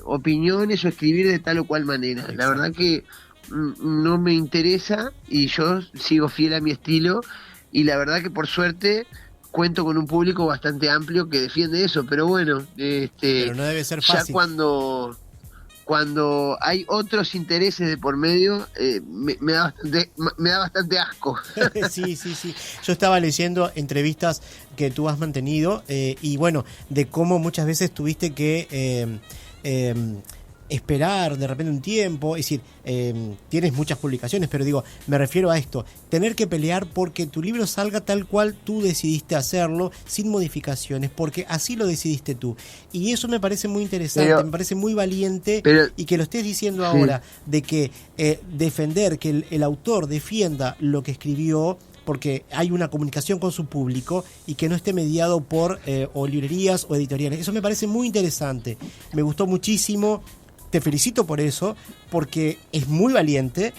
opiniones o escribir de tal o cual manera. La verdad que no me interesa, y yo sigo fiel a mi estilo, y la verdad que por suerte cuento con un público bastante amplio que defiende eso, pero bueno, Pero no debe ser fácil. ya cuando hay otros intereses de por medio, me da bastante asco. Sí. Yo estaba leyendo entrevistas que tú has mantenido y bueno, de cómo muchas veces tuviste que esperar de repente un tiempo, es decir, tienes muchas publicaciones, pero digo, me refiero a esto, tener que pelear porque tu libro salga tal cual tú decidiste hacerlo, sin modificaciones, porque así lo decidiste tú. Y eso me parece muy interesante, me parece muy valiente, y que lo estés diciendo ahora, de que defender, que el autor defienda lo que escribió, porque hay una comunicación con su público y que no esté mediado por o librerías o editoriales. Eso me parece muy interesante, me gustó muchísimo. Te felicito por eso, porque es muy valiente,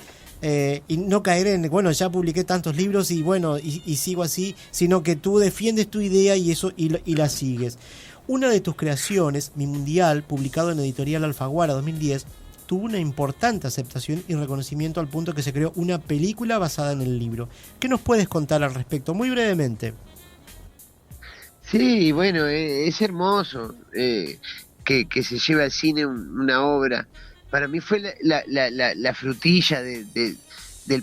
y no caer en, bueno, ya publiqué tantos libros y bueno, y sigo así, sino que tú defiendes tu idea y eso y la sigues. Una de tus creaciones, Mi Mundial, publicado en Editorial Alfaguara 2010, tuvo una importante aceptación y reconocimiento al punto que se creó una película basada en el libro. ¿Qué nos puedes contar al respecto? Muy brevemente. Sí, bueno, es hermoso. Que se lleve al cine una obra. Para mí fue la frutilla del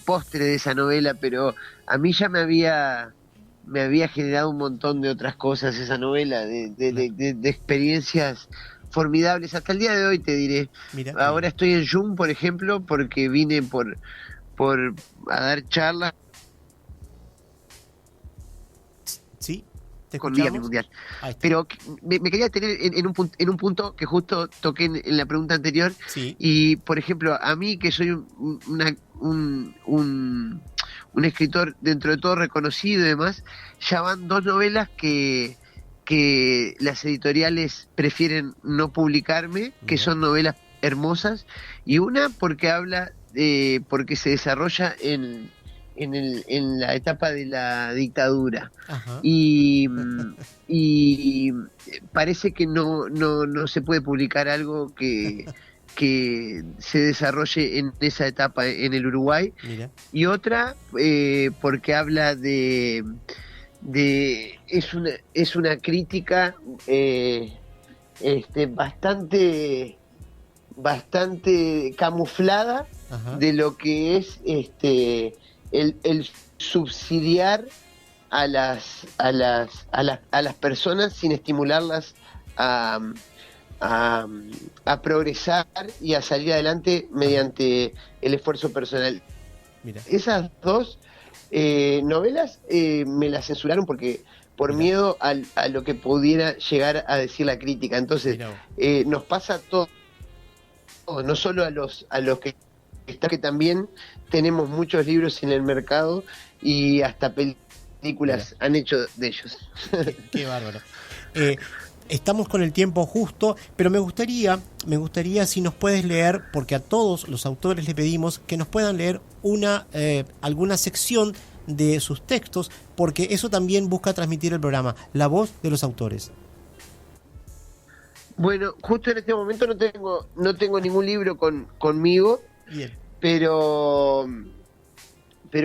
postre de esa novela, pero a mí ya me había generado un montón de otras cosas esa novela, de experiencias formidables. Hasta el día de hoy te diré. Mira, ahora estoy en Zoom, por ejemplo, porque vine por a dar charlas. Sí. Con Mi Mundial. Pero me quería tener en un punto que justo toqué en la pregunta anterior. Sí. Y por ejemplo, a mí, que soy un escritor dentro de todo reconocido y demás, ya van 2 novelas que las editoriales prefieren no publicarme, que son novelas hermosas, y una porque habla porque se desarrolla en la etapa de la dictadura. Ajá. Y parece que no se puede publicar algo que se desarrolle en esa etapa en el Uruguay. Mira. Y otra porque habla es una crítica bastante camuflada. Ajá. De lo que es el subsidiar a las personas sin estimularlas a progresar y a salir adelante mediante el esfuerzo personal. Mira. Esas 2 novelas me las censuraron porque por miedo a lo que pudiera llegar a decir la crítica. Entonces nos pasa a todos, no solo a los que también tenemos muchos libros en el mercado y hasta películas han hecho de ellos. Qué bárbaro. Estamos con el tiempo justo, pero me gustaría si nos puedes leer, porque a todos los autores le pedimos que nos puedan leer alguna sección de sus textos, porque eso también busca transmitir el programa, la voz de los autores. Bueno, justo en este momento no tengo ningún libro conmigo. Bien. Pero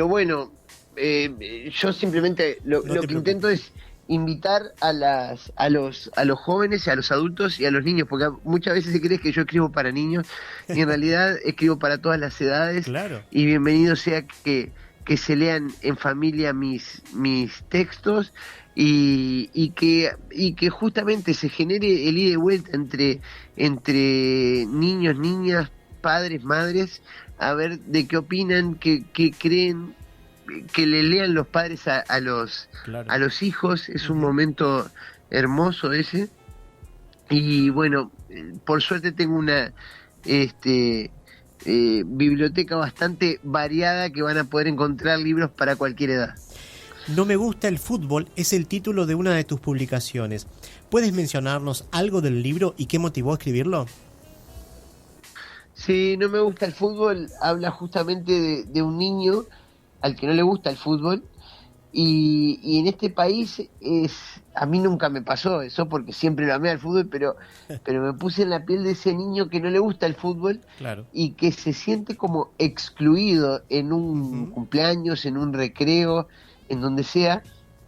bueno, yo simplemente lo que intento es invitar a los jóvenes, a los adultos y a los niños, porque muchas veces se cree que yo escribo para niños y en realidad escribo para todas las edades. Claro. Y bienvenido sea que se lean en familia mis textos y que justamente se genere el ida y vuelta entre niños, niñas, padres, madres, a ver de qué opinan, qué creen, que le lean los padres a los hijos. Es un momento hermoso ese. Y bueno, por suerte tengo una biblioteca bastante variada, que van a poder encontrar libros para cualquier edad. No me gusta el fútbol es el título de una de tus publicaciones. ¿Puedes mencionarnos algo del libro y qué motivó a escribirlo? Sí, no me gusta el fútbol habla justamente de un niño al que no le gusta el fútbol, y en este país a mí nunca me pasó eso, porque siempre lo amé al fútbol, pero me puse en la piel de ese niño que no le gusta el fútbol. Claro. Y que se siente como excluido en un cumpleaños, en un recreo, en donde sea,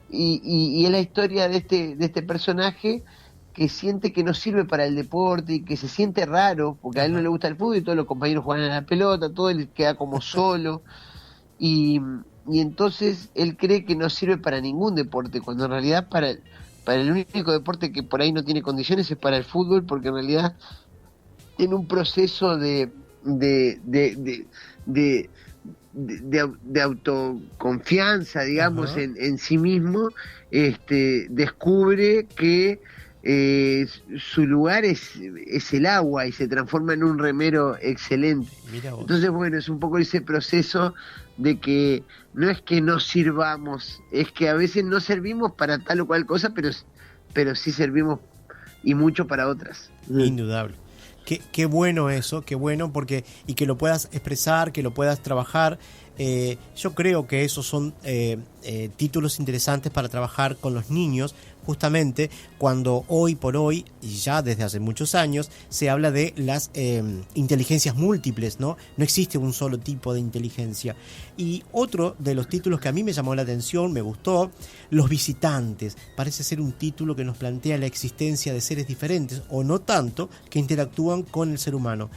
y es la historia de este personaje que siente que no sirve para el deporte y que se siente raro, porque a él no le gusta el fútbol y todos los compañeros juegan a la pelota, todo él queda como solo. Y entonces él cree que no sirve para ningún deporte, cuando en realidad para el único deporte que por ahí no tiene condiciones es para el fútbol, porque en realidad tiene un proceso de autoconfianza, digamos, en sí mismo. Descubre que su lugar es el agua y se transforma en un remero excelente. Entonces, bueno, es un poco ese proceso de que no es que no sirvamos, es que a veces no servimos para tal o cual cosa, pero sí servimos y mucho para otras. Indudable. Qué bueno eso, qué bueno, porque y que lo puedas expresar, que lo puedas trabajar. Yo creo que esos son títulos interesantes para trabajar con los niños, justamente cuando hoy por hoy, y ya desde hace muchos años, se habla de las inteligencias múltiples, ¿no? No existe un solo tipo de inteligencia. Y otro de los títulos que a mí me llamó la atención, me gustó, Los visitantes. Parece ser un título que nos plantea la existencia de seres diferentes, o no tanto, que interactúan con el ser humano.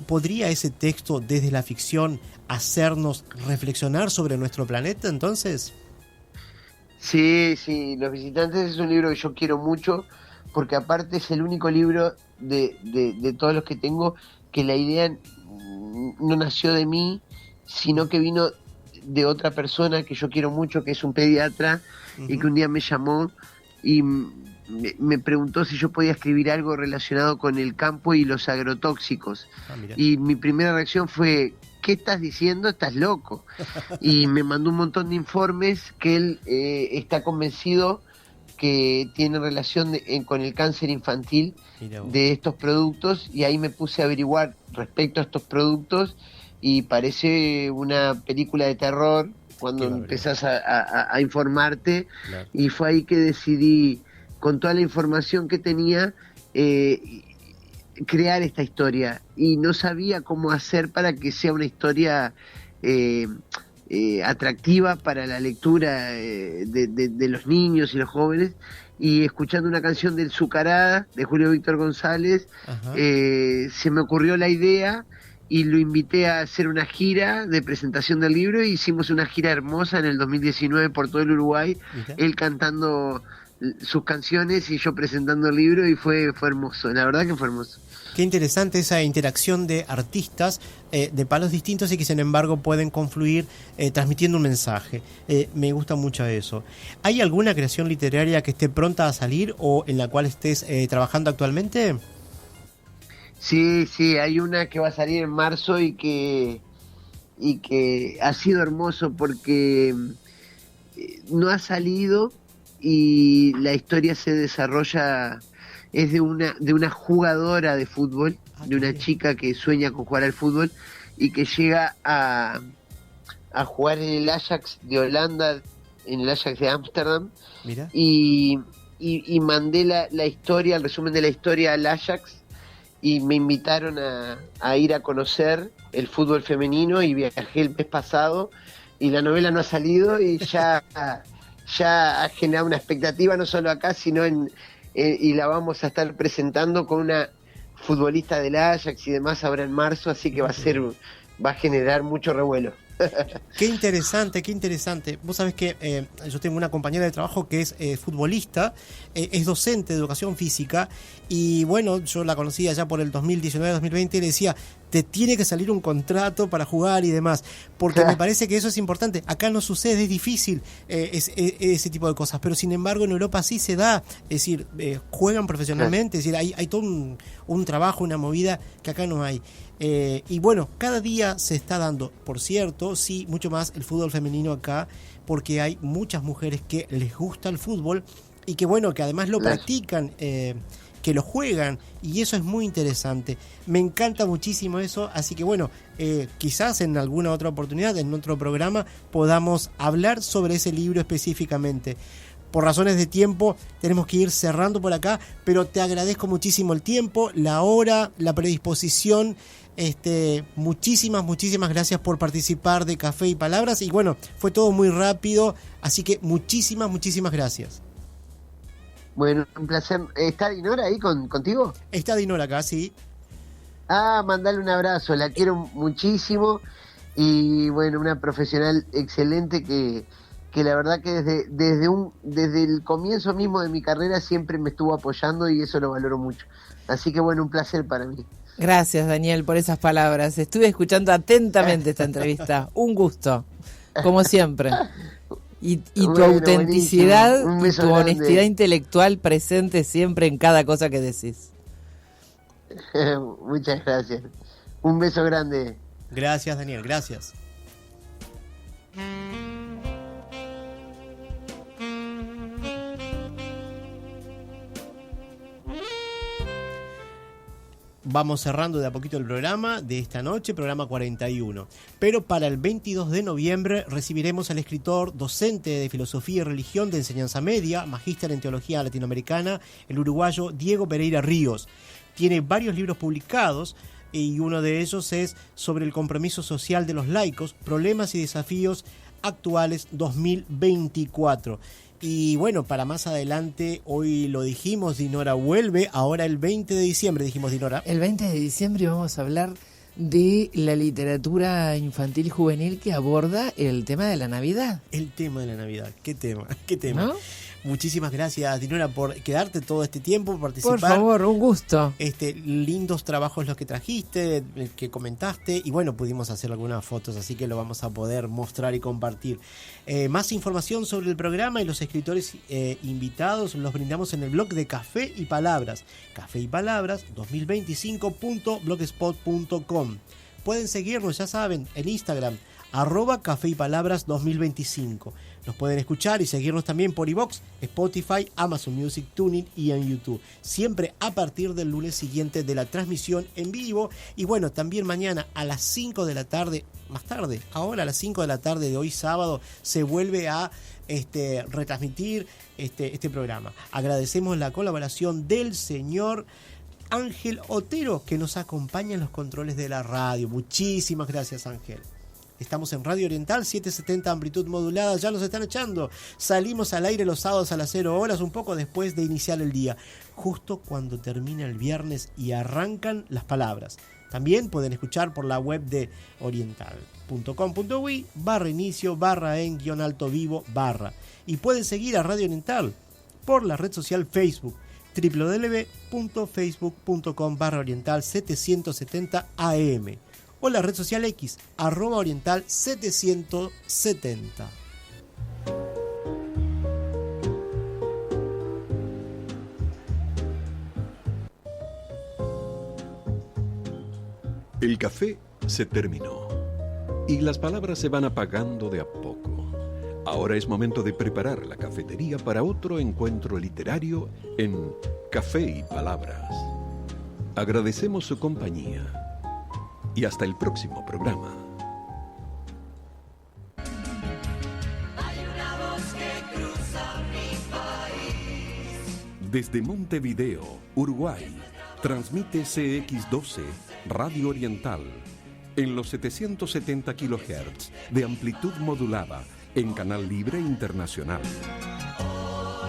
¿Podría ese texto, desde la ficción, hacernos reflexionar sobre nuestro planeta, entonces? Sí, Los visitantes es un libro que yo quiero mucho, porque aparte es el único libro de todos los que tengo que la idea no nació de mí, sino que vino de otra persona que yo quiero mucho, que es un pediatra, y que un día me llamó y me preguntó si yo podía escribir algo relacionado con el campo y los agrotóxicos. Y mi primera reacción fue: ¿qué estás diciendo? Estás loco. Y me mandó un montón de informes que él está convencido que tiene relación con el cáncer infantil de estos productos, y ahí me puse a averiguar respecto a estos productos y parece una película de terror cuando empezás a informarte. Claro. Y fue ahí que decidí, con toda la información que tenía, crear esta historia, y no sabía cómo hacer para que sea una historia atractiva para la lectura de los niños y los jóvenes. Y escuchando una canción del Zucarada de Julio Víctor González, se me ocurrió la idea y lo invité a hacer una gira de presentación del libro, y hicimos una gira hermosa en el 2019 por todo el Uruguay. ¿Mira? Él cantando sus canciones y yo presentando el libro, y fue hermoso, la verdad que fue hermoso. Qué interesante esa interacción de artistas de palos distintos y que sin embargo pueden confluir transmitiendo un mensaje. Me gusta mucho eso. ¿Hay alguna creación literaria que esté pronta a salir o en la cual estés trabajando actualmente? Sí, hay una que va a salir en marzo y que ha sido hermoso porque no ha salido, y la historia se desarrolla, es de una jugadora de fútbol, de una chica que sueña con jugar al fútbol y que llega a jugar en el Ajax de Holanda, en el Ajax de Ámsterdam. Mira. Y mandé la historia, el resumen de la historia al Ajax, y me invitaron a ir a conocer el fútbol femenino, y viajé el mes pasado y la novela no ha salido, y ya ya ha generado una expectativa no solo acá, sino y la vamos a estar presentando con una futbolista del Ajax y demás ahora en marzo, así que va a generar mucho revuelo. Qué interesante, qué interesante. Vos sabés que yo tengo una compañera de trabajo que es futbolista, es docente de educación física, y bueno, yo la conocí allá por el 2019-2020 y le decía, te tiene que salir un contrato para jugar y demás, porque me parece que eso es importante. Acá no sucede, es difícil ese tipo de cosas, pero sin embargo en Europa sí se da, es decir, juegan profesionalmente, es decir, hay todo un trabajo, una movida que acá no hay. Y bueno, cada día se está dando, por cierto, sí, mucho más el fútbol femenino acá, porque hay muchas mujeres que les gusta el fútbol y que bueno, que además lo practican, que lo juegan, y eso es muy interesante. Me encanta muchísimo eso, así que bueno, quizás en alguna otra oportunidad, en otro programa, podamos hablar sobre ese libro específicamente. Por razones de tiempo tenemos que ir cerrando por acá, pero te agradezco muchísimo el tiempo, la hora, la predisposición. Muchísimas gracias por participar de Café y Palabras, y bueno, fue todo muy rápido, así que muchísimas gracias. Bueno, un placer. ¿Está Dinora ahí contigo? Está Dinora acá, sí. Mandale un abrazo, la quiero muchísimo, y bueno, una profesional excelente que la verdad que desde el comienzo mismo de mi carrera siempre me estuvo apoyando, y eso lo valoro mucho. Así que bueno, un placer para mí. Gracias, Daniel, por esas palabras. Estuve escuchando atentamente esta entrevista. Un gusto, como siempre. Y tu autenticidad y tu honestidad intelectual presente siempre en cada cosa que decís. Muchas gracias. Un beso grande. Gracias, Daniel, gracias. Vamos cerrando de a poquito el programa de esta noche, programa 41. Pero para el 22 de noviembre recibiremos al escritor, docente de filosofía y religión de enseñanza media, magíster en teología latinoamericana, el uruguayo Diego Pereira Ríos. Tiene varios libros publicados y uno de ellos es sobre el compromiso social de los laicos, problemas y desafíos actuales 2024. Y bueno, para más adelante, hoy lo dijimos, Dinora vuelve, ahora el 20 de diciembre, dijimos, Dinora. El 20 de diciembre vamos a hablar de la literatura infantil y juvenil que aborda el tema de la Navidad. El tema de la Navidad, qué tema. ¿No? Muchísimas gracias, Dinora, por quedarte todo este tiempo, por participar. Por favor, un gusto. Lindos trabajos los que trajiste, que comentaste, y bueno, pudimos hacer algunas fotos, así que lo vamos a poder mostrar y compartir. Más información sobre el programa y los escritores invitados los brindamos en el blog de Café y Palabras, Café y Palabras 2025.blogspot.com. Pueden seguirnos, ya saben, en Instagram, @Café y Palabras 2025. Nos pueden escuchar y seguirnos también por iVoox, Spotify, Amazon Music, TuneIn y en YouTube. Siempre a partir del lunes siguiente de la transmisión en vivo. Y bueno, también mañana a las 5 de la tarde, más tarde, ahora a las 5 de la tarde de hoy sábado, se vuelve a retransmitir este programa. Agradecemos la colaboración del señor Ángel Otero, que nos acompaña en los controles de la radio. Muchísimas gracias, Ángel. Estamos en Radio Oriental, 770 amplitud modulada, ya nos están echando. Salimos al aire los sábados a las 0 horas, un poco después de iniciar el día, justo cuando termina el viernes y arrancan las palabras. También pueden escuchar por la web de oriental.com.uy/inicio/en-alto-vivo/. Y pueden seguir a Radio Oriental por la red social Facebook, www.facebook.com/oriental770 AM. O la red social X, @oriental770. El café se terminó y las palabras se van apagando de a poco. Ahora es momento de preparar la cafetería para otro encuentro literario en Café y Palabras. Agradecemos su compañía y hasta el próximo programa. Hay una voz que cruza mi país. Desde Montevideo, Uruguay, transmite CX12 Radio Oriental en los 770 kHz de amplitud modulada en Canal Libre Internacional.